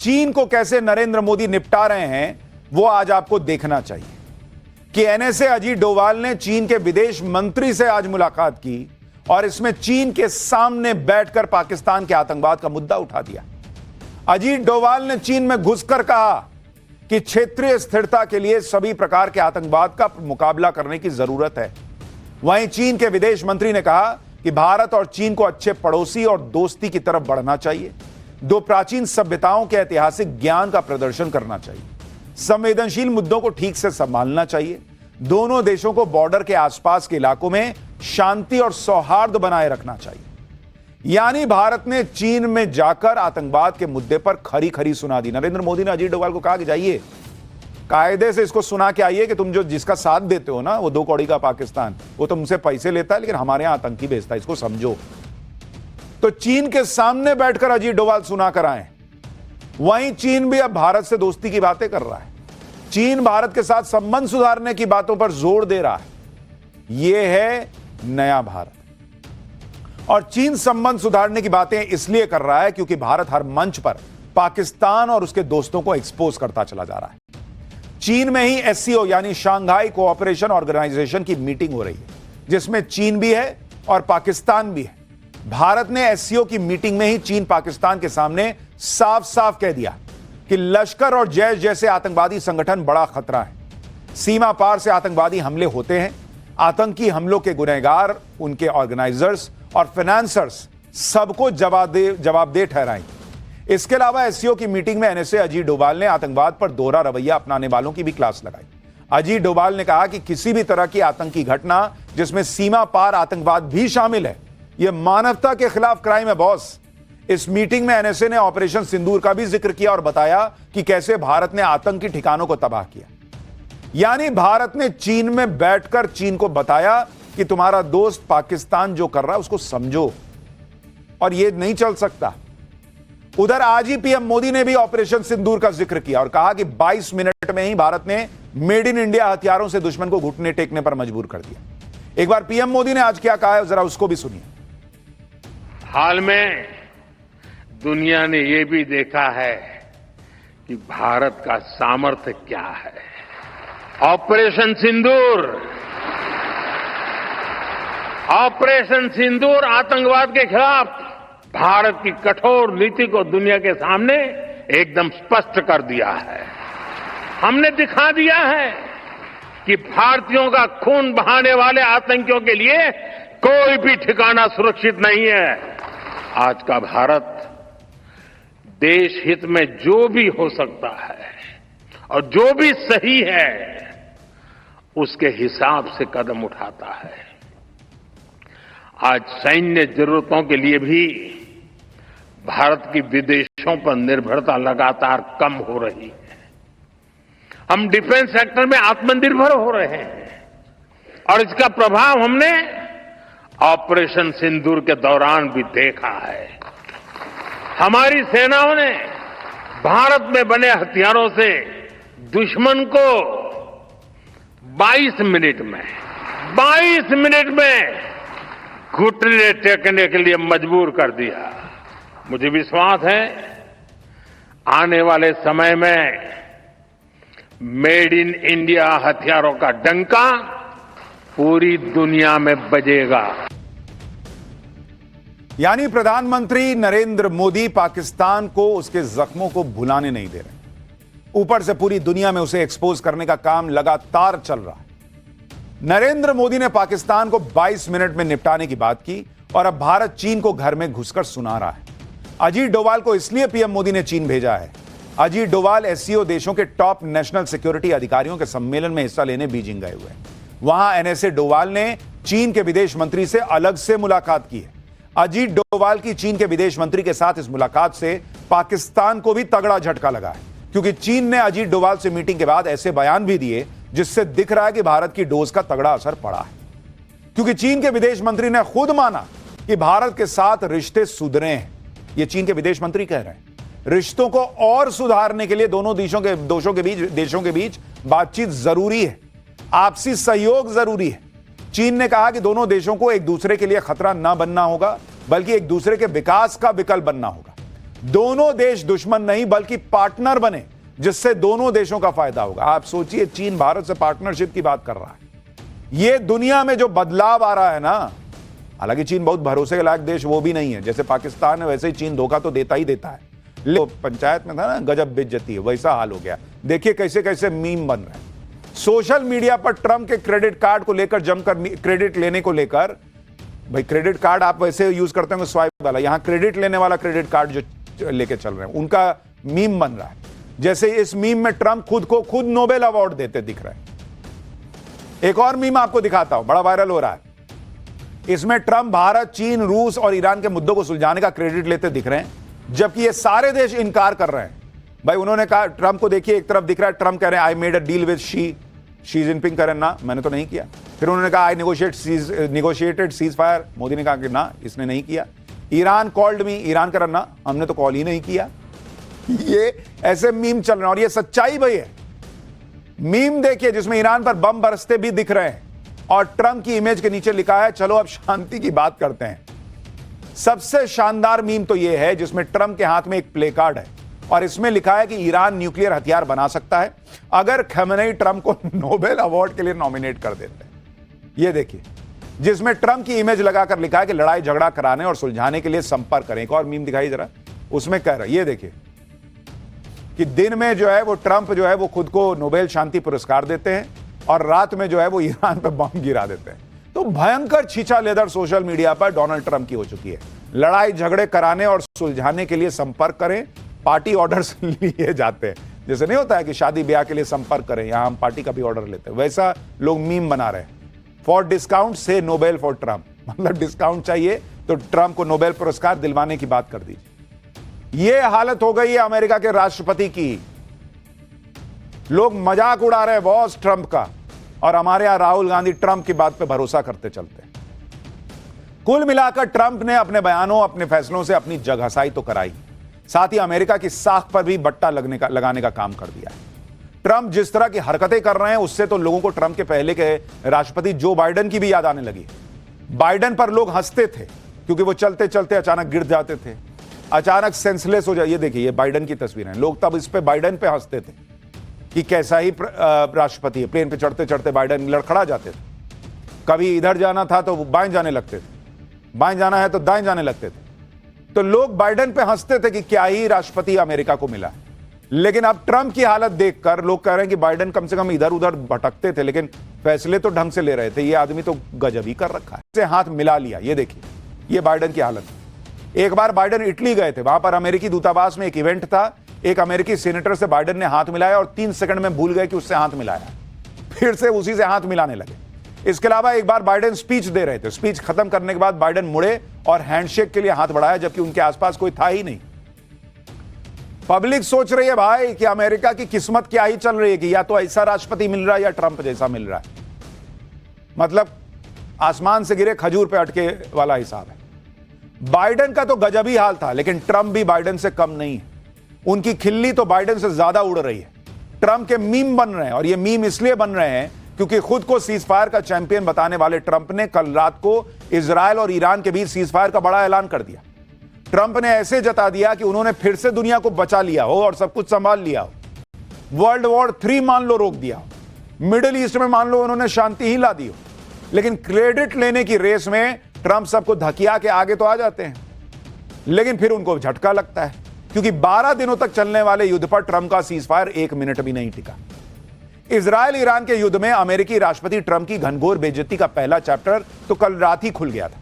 चीन को कैसे नरेंद्र मोदी निपटा रहे हैं वो आज आपको देखना चाहिए कि एनएसए अजीत डोभाल ने चीन के विदेश मंत्री से आज मुलाकात की और इसमें चीन के सामने बैठकर पाकिस्तान के आतंकवाद का मुद्दा उठा दिया। अजीत डोभाल ने चीन में घुसकर कहा कि क्षेत्रीय स्थिरता के लिए सभी प्रकार के आतंकवाद का मुकाबला करने की जरूरत है। वहीं चीन के विदेश मंत्री ने कहा कि भारत और चीन को अच्छे पड़ोसी और दोस्ती की तरफ बढ़ना चाहिए। दो प्राचीन सभ्यताओं के ऐतिहासिक ज्ञान का प्रदर्शन करना चाहिए। संवेदनशील मुद्दों को ठीक से संभालना चाहिए। दोनों देशों को बॉर्डर के आसपास के इलाकों में शांति और सौहार्द बनाए रखना चाहिए। यानी भारत ने चीन में जाकर आतंकवाद के मुद्दे पर खरी खरी सुना दी। नरेंद्र मोदी ने अजीत डोभाल को कहा कि जाइए कायदे से इसको सुना के आइए कि तुम जो जिसका साथ देते हो ना, वो 2 कौड़ी का पाकिस्तान, वो तुमसे पैसे लेता है लेकिन हमारे यहां आतंकी भेजता है, इसको समझो। तो चीन के सामने बैठकर अजीत डोभाल सुना कर आए। वहीं चीन भी अब भारत से दोस्ती की बातें कर रहा है। चीन भारत के साथ संबंध सुधारने की बातों पर जोर दे रहा है। यह है नया भारत। और चीन संबंध सुधारने की बातें इसलिए कर रहा है क्योंकि भारत हर मंच पर पाकिस्तान और उसके दोस्तों को एक्सपोज करता चला जा रहा है। चीन में ही एससीओ यानी शांघाई कोऑपरेशन ऑर्गेनाइजेशन की मीटिंग हो रही है, जिसमें चीन भी है और पाकिस्तान भी है। भारत ने एससीओ की मीटिंग में ही चीन पाकिस्तान के सामने साफ साफ कह दिया कि लश्कर और जैश जैसे आतंकवादी संगठन बड़ा खतरा है। सीमा पार से आतंकवादी हमले होते हैं। आतंकी हमलों के गुनहगार, उनके ऑर्गेनाइजर्स और फाइनेंसर्स सबको जवाबदेह ठहराएंगे। इसके अलावा एससीओ की मीटिंग में एनएसए अजीत डोभाल ने आतंकवाद पर दोहरा रवैया अपनाने वालों की भी क्लास लगाई। अजीत डोभाल ने कहा कि किसी भी तरह की आतंकी घटना जिसमें सीमा पार आतंकवाद भी शामिल है, यह मानवता के खिलाफ क्राइम है बॉस। इस मीटिंग में एनएसए ने ऑपरेशन सिंदूर का भी जिक्र किया और बताया कि कैसे भारत ने आतंकी ठिकानों को तबाह किया। यानी भारत ने चीन में बैठकर चीन को बताया कि तुम्हारा दोस्त पाकिस्तान जो कर रहा है उसको समझो और यह नहीं चल सकता। उधर आज ही पीएम मोदी ने भी ऑपरेशन सिंदूर का जिक्र किया और कहा कि 22 मिनट में ही भारत ने मेड इन इंडिया हथियारों से दुश्मन को घुटने टेकने पर मजबूर कर दिया। एक बार पीएम मोदी ने आज क्या कहा है, जरा उसको भी सुनिए। हाल में दुनिया ने यह भी देखा है कि भारत का सामर्थ्य क्या है। ऑपरेशन सिंदूर आतंकवाद के खिलाफ भारत की कठोर नीति को दुनिया के सामने एकदम स्पष्ट कर दिया है। हमने दिखा दिया है कि भारतीयों का खून बहाने वाले आतंकियों के लिए कोई भी ठिकाना सुरक्षित नहीं है। आज का भारत देश हित में जो भी हो सकता है और जो भी सही है उसके हिसाब से कदम उठाता है। आज सैन्य जरूरतों के लिए भी भारत की विदेशों पर निर्भरता लगातार कम हो रही है। हम डिफेंस सेक्टर में आत्मनिर्भर हो रहे हैं और इसका प्रभाव हमने ऑपरेशन सिंदूर के दौरान भी देखा है। हमारी सेनाओं ने भारत में बने हथियारों से दुश्मन को 22 मिनट में घुटने टेकने के लिए मजबूर कर दिया। मुझे विश्वास है आने वाले समय में मेड इन इंडिया हथियारों का डंका पूरी दुनिया में बजेगा। यानी प्रधानमंत्री नरेंद्र मोदी पाकिस्तान को उसके जख्मों को भुलाने नहीं दे रहे, ऊपर से पूरी दुनिया में उसे एक्सपोज करने का काम लगातार चल रहा है। नरेंद्र मोदी ने पाकिस्तान को 22 मिनट में निपटाने की बात की और अब भारत चीन को घर में घुसकर सुना रहा है। अजीत डोभाल को इसलिए पीएम मोदी ने चीन भेजा है। अजीत डोभाल एससीओ देशों के टॉप नेशनल सिक्योरिटी अधिकारियों के सम्मेलन में हिस्सा लेने बीजिंग गए हुए हैं। वहां एनएसए डोभाल ने चीन के विदेश मंत्री से अलग से मुलाकात की है। अजीत डोभाल की चीन के विदेश मंत्री के साथ इस मुलाकात से पाकिस्तान को भी तगड़ा झटका लगा है, क्योंकि चीन ने अजीत डोभाल से मीटिंग के बाद ऐसे बयान भी दिए जिससे दिख रहा है कि भारत की डोज का तगड़ा असर पड़ा है। क्योंकि चीन के विदेश मंत्री ने खुद माना कि भारत के साथ रिश्ते सुधरे हैं। यह चीन के विदेश मंत्री कह रहे हैं। रिश्तों को और सुधारने के लिए दोनों देशों के बीच बातचीत जरूरी है, आपसी सहयोग जरूरी है। चीन ने कहा कि दोनों देशों को एक दूसरे के लिए खतरा न बनना होगा, बल्कि एक दूसरे के विकास का विकल्प बनना होगा। दोनों देश दुश्मन नहीं बल्कि पार्टनर बने, जिससे दोनों देशों का फायदा होगा। आप सोचिए, चीन भारत से पार्टनरशिप की बात कर रहा है। यह दुनिया में जो बदलाव आ रहा है ना, हालांकि चीन बहुत भरोसे के लायक देश वो भी नहीं है, जैसे पाकिस्तान है वैसे ही चीन धोखा तो देता ही देता है। पंचायत में था ना, गजब बेइज्जती है, वैसा हाल हो गया। देखिए कैसे कैसे मीम बन रहे हैं सोशल मीडिया पर ट्रंप के क्रेडिट कार्ड को लेकर, जमकर क्रेडिट लेने को लेकर। भाई क्रेडिट कार्ड आप वैसे यूज करते होंगे स्वाइप वाला, यहां क्रेडिट लेने वाला क्रेडिट कार्ड जो लेके चल रहे हैं, उनका मीम बन रहा है। जैसे इस मीम में ट्रंप खुद को खुद नोबेल अवार्ड देते दिख रहे हैं। एक और मीम आपको दिखाता हूं, बड़ा वायरल हो रहा है। इसमें ट्रंप भारत, चीन, रूस और ईरान के मुद्दों को सुलझाने का क्रेडिट लेते दिख रहे हैं, जबकि ये सारे देश इनकार कर रहे हैं। भाई उन्होंने कहा, ट्रंप को देखिए, एक तरफ दिख रहा है ट्रंप कह रहे हैं I made a deal with Xi Jinping, कह रहे हैं ना मैंने तो नहीं किया। फिर उन्होंने कहा आई नेगोशिएटेड सीज फायर, मोदी ने कहा कि ना इसने नहीं किया। ईरान कॉल्ड मी, ईरान कह रहा ना हमने तो कॉल ही नहीं किया। ये ऐसे मीम चल रहे हैं और ये सच्चाई भाई है। मीम देखिए जिसमें ईरान पर बम बरसते भी दिख रहे हैं और ट्रंप की इमेज के नीचे लिखा है चलो अब शांति की बात करते हैं। सबसे शानदार मीम तो यह है जिसमें ट्रंप के हाथ में एक प्ले कार्ड है और इसमें लिखा है कि ईरान न्यूक्लियर हथियार बना सकता है अगर खमेनेई ट्रंप को नोबेल अवार्ड के लिए नॉमिनेट कर देते हैं। यह देखिए जिसमें ट्रंप की इमेज लगाकर लिखा है कि लड़ाई झगड़ा कराने और सुलझाने के लिए संपर्क करें। एक और मीम दिखाई जरा, उसमें कह रहा है, ये देखिए कि दिन में जो है वो ट्रंप जो है वो खुद को नोबेल शांति पुरस्कार देते हैं और रात में जो है वो ईरान पर बम गिरा देते हैं। तो भयंकर छीछा लेदर सोशल मीडिया पर डोनाल्ड ट्रंप की हो चुकी है। लड़ाई झगड़े कराने और सुलझाने के लिए संपर्क करें, पार्टी ऑर्डर्स लिए जाते हैं। जैसे नहीं होता है कि शादी ब्याह के लिए संपर्क करें, यहां हम पार्टी का भी ऑर्डर लेते हैं, वैसा लोग मीम बना रहे हैं। फॉर डिस्काउंट से नोबेल फॉर ट्रंप, मतलब डिस्काउंट चाहिए तो ट्रंप को नोबेल पुरस्कार दिलवाने की बात कर दीजिए। यह हालत हो गई है अमेरिका के राष्ट्रपति की। लोग मजाक उड़ा रहे हैं बॉस ट्रंप का, और हमारे यहां राहुल गांधी ट्रंप की बात पे भरोसा करते चलते हैं। कुल मिलाकर ट्रंप ने अपने बयानों, अपने फैसलों से अपनी जगहसाई तो कराई, साथ ही अमेरिका की साख पर भी बट्टा लगाने का काम कर दिया है। ट्रंप जिस तरह की हरकतें कर रहे हैं उससे तो लोगों को ट्रंप के पहले के राष्ट्रपति जो बाइडेन की भी याद आने लगी। बाइडेन पर लोग हंसते थे क्योंकि वो चलते चलते अचानक गिर जाते थे, अचानक सेंसलेस हो जाए। ये देखिए ये बाइडेन की तस्वीरें, लोग तब इस पे बाइडेन पे हंसते थे कि कैसा ही राष्ट्रपति है। प्लेन पे चढ़ते चढ़ते बाइडेन लड़खड़ा जाते थे, कभी इधर जाना था तो बाएं जाने लगते थे, बाएं जाना है तो दाएं जाने लगते थे। तो लोग बाइडेन पे हंसते थे कि क्या ही राष्ट्रपति अमेरिका को मिला। लेकिन अब ट्रंप की हालत देखकर लोग कह रहे हैं कि बाइडेन कम से कम इधर उधर भटकते थे लेकिन फैसले तो ढंग से ले रहे थे, ये आदमी तो गजब ही कर रखा है, से हाथ मिला लिया। ये देखिए ये बाइडेन की हालत। एक बार बाइडेन इटली गए थे, वहां पर अमेरिकी दूतावास में एक इवेंट था, एक अमेरिकी सीनेटर से बाइडेन ने हाथ मिलाया और 3 सेकंड में भूल गए कि उससे हाथ मिलाया, फिर से उसी से हाथ मिलाने लगे। इसके अलावा एक बार बाइडेन स्पीच दे रहे थे, स्पीच खत्म करने के बाद बाइडेन मुड़े और हैंडशेक के लिए हाथ बढ़ाया जबकि उनके आसपास कोई था ही नहीं। पब्लिक सोच रही है भाई कि अमेरिका की किस्मत क्या ही चल रही है कि या तो ऐसा राष्ट्रपति मिल रहा है या ट्रंप जैसा मिल रहा है। मतलब आसमान से गिरे खजूर पे अटके वाला हिसाब है। बाइडेन का तो गजब ही हाल था, लेकिन ट्रंप भी बाइडेन से कम नहीं है। उनकी खिल्ली तो बाइडेन से ज्यादा उड़ रही है। ट्रंप के मीम बन रहे हैं और ये मीम इसलिए बन रहे हैं क्योंकि खुद को सीजफायर का चैंपियन बताने वाले ट्रंप ने कल रात को इजरायल और ईरान के बीच सीजफायर का बड़ा ऐलान कर दिया। ट्रंप ने ऐसे जता दिया कि उन्होंने फिर से दुनिया को बचा लिया हो और सब कुछ संभाल लिया हो। वर्ल्ड वॉर 3 मान लो रोक दिया हो, मिडिल ईस्ट में मान लो उन्होंने शांति ही ला दी हो। लेकिन क्रेडिट लेने की रेस में ट्रंप सबको धकिया के आगे तो आ जाते हैं, लेकिन फिर उनको झटका लगता है क्योंकि 12 दिनों तक चलने वाले युद्ध पर ट्रंप का सीजफायर 1 मिनट भी नहीं टिका। इजरायल ईरान के युद्ध में अमेरिकी राष्ट्रपति ट्रंप की घनघोर बेइज्जती का पहला चैप्टर तो कल रात ही खुल गया था।